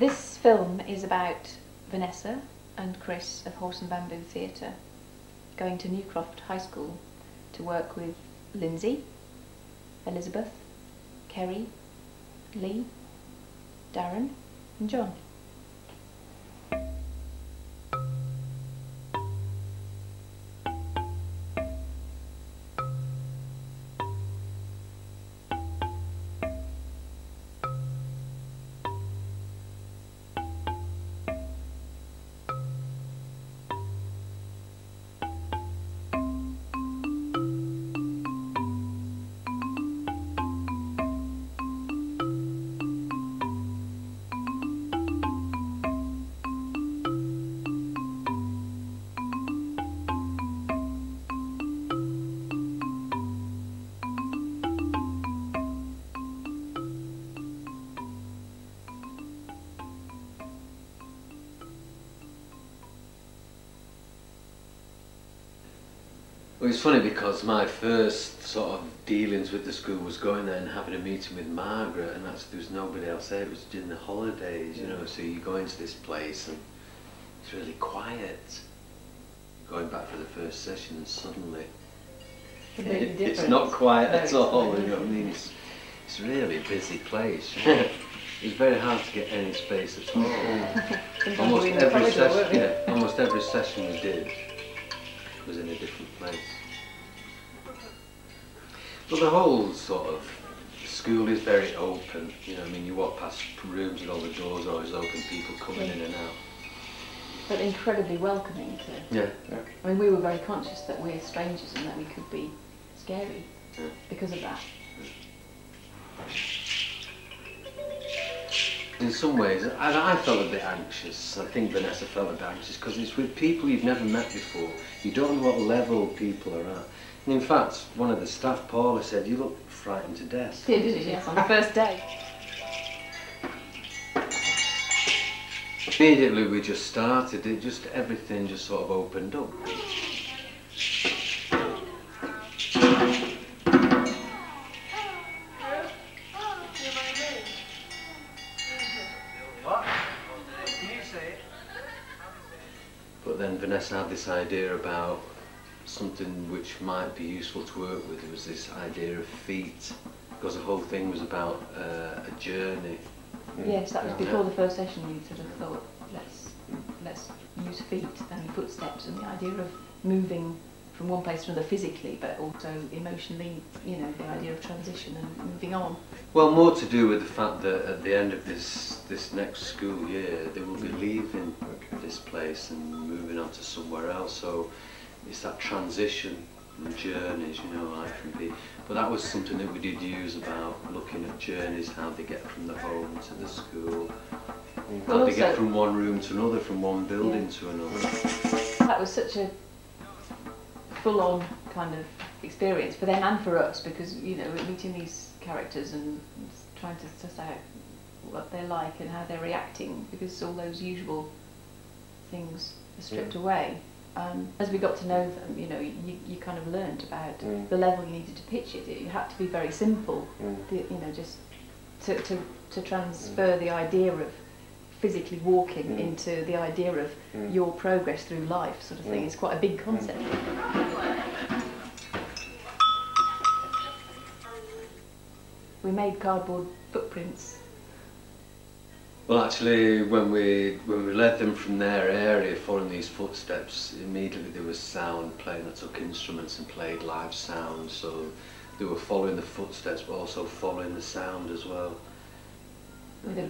This film is about Vanessa and Chris of Horse and Bamboo Theatre going to Newcroft High School to work with Lindsay, Elizabeth, Kerry, Lee, Darren and John. Well, it's funny because my first sort of dealings with the school was going there and having a meeting with Margaret, and there was nobody else there. It was during the holidays, you know, so you go into this place and it's really quiet. Going back for the first session and suddenly it's not quiet at all, you know what I mean? It's really a busy place. It's very hard to get any space at all. Almost every session we did was in a different place. But the whole sort of school is very open, you know, I mean, you walk past rooms and all the doors are always open, people coming in and out. But incredibly welcoming to... Yeah. I mean, we were very conscious that we're strangers and that we could be scary because of that. In some ways, I felt a bit anxious. I think Vanessa felt a bit anxious because it's with people you've never met before. You don't know what level people are at. And in fact, one of the staff, Paula, said, "You look frightened to death." She did, yes, on the first day. Immediately we just started, everything just sort of opened up. But then Vanessa had this idea about something which might be useful to work with. It was this idea of feet, because the whole thing was about a journey. Yes, that was before the first session. We sort of thought, let's use feet and footsteps, and the idea of moving from one place to another physically, but also emotionally, you know, the idea of transition and moving on. Well, more to do with the fact that at the end of this next school year, they will be leaving this place and moving on to somewhere else. So it's that transition and journeys, you know, life can be. But that was something that we did use about looking at journeys, how they get from the home to the school, how they get from one room to another, from one building to another. That was such a full-on kind of experience for them and for us, because, you know, meeting these characters and trying to suss out what they're like and how they're reacting, because all those usual things are stripped away. As we got to know them, you know, you kind of learned about the level you needed to pitch it. You had to be very simple, you know, just to transfer the idea of physically walking into the idea of your progress through life, sort of thing. It's quite a big concept. We made cardboard footprints. Well, actually, when we led them from their area, following these footsteps, immediately there was sound playing. They took instruments and played live sound, so they were following the footsteps, but also following the sound as well. With a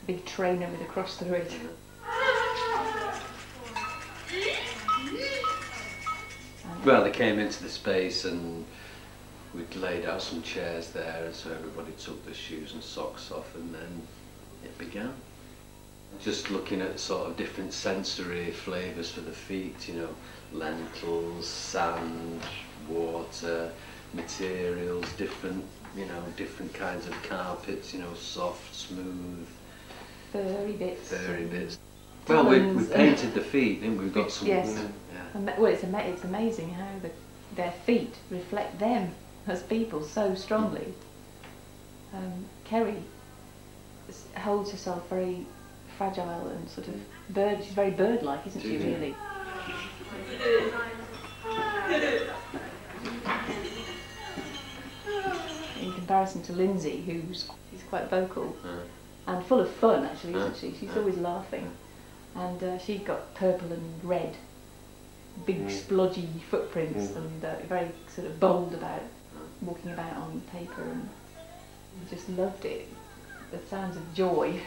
big trainer with a cross through it. Well, they came into the space and we'd laid out some chairs there, and so everybody took their shoes and socks off, and then it began. Just looking at sort of different sensory flavours for the feet, you know, lentils, sand, water, materials, different, you know, different kinds of carpets, you know, soft, smooth, furry bits. Well, we painted the feet, didn't we? We've got some. Yes. Yeah. Well, it's amazing how their feet reflect them as people so strongly. Kerry holds herself very fragile and sort of bird. She's very bird-like, isn't she? Really. In comparison to Lindsay, who's quite vocal and full of fun, actually, isn't she? She's always laughing, and she got purple and red, big splodgy footprints, and very sort of bold about walking about on paper, and just loved it. The sounds of joy.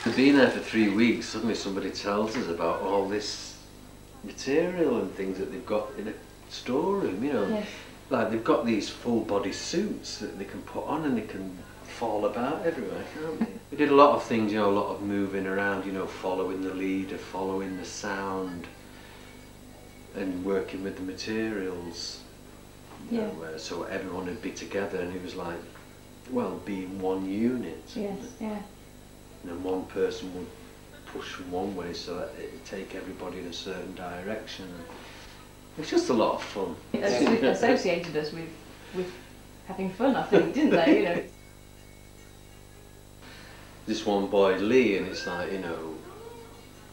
We've been there for 3 weeks, suddenly somebody tells us about all this material and things that they've got in a storeroom, you know. Yes. Like they've got these full body suits that they can put on and they can fall about everywhere, can't they? We did a lot of things, you know, a lot of moving around, you know, following the leader, following the sound, and working with the materials. You know, so everyone would be together, and it was like, well, being one unit. Yes, yeah. And then one person would push from one way so that it would take everybody in a certain direction. It's just a lot of fun. It associated us with having fun, I think, didn't they? You know. This one boy, Lee, and it's like, you know,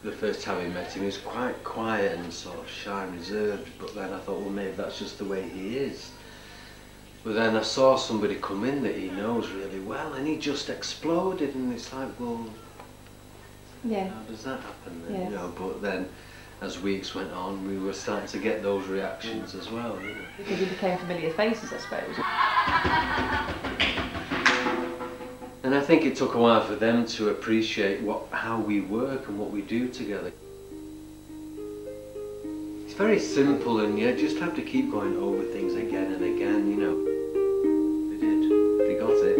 the first time we met him, he was quite quiet and sort of shy and reserved, but then I thought, well, maybe that's just the way he is. But then I saw somebody come in that he knows really well, and he just exploded, and it's like, well, how does that happen then? Yes. You know, but then as weeks went on, we were starting to get those reactions as well, you know. Because we became familiar faces, I suppose. And I think it took a while for them to appreciate how we work and what we do together. It's very simple, and you just have to keep going over things again and again, you know. They did. They got it.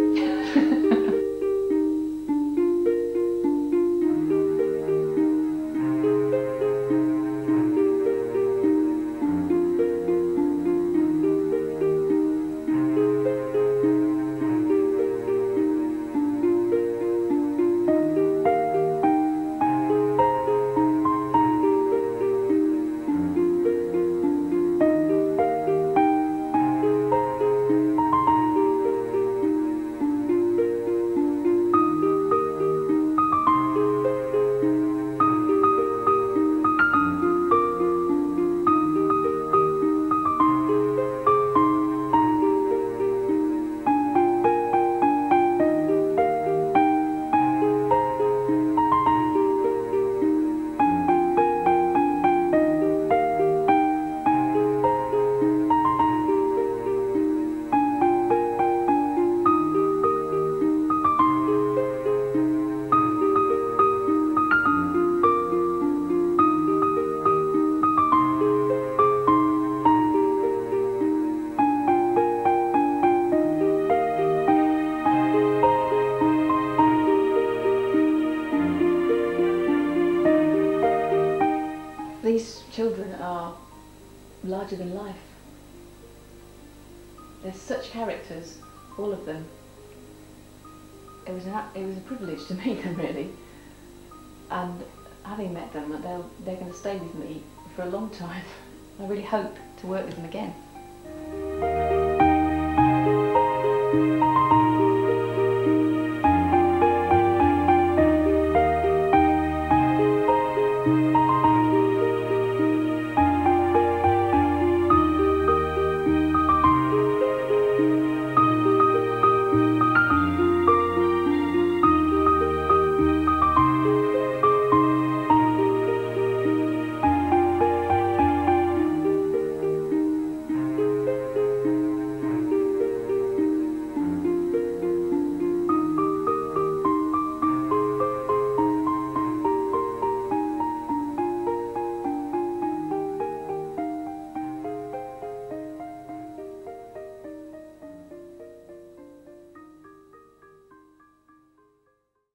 Children are larger than life. They're such characters, all of them. It was a privilege to meet them, really. And having met them, they're going to stay with me for a long time. I really hope to work with them again.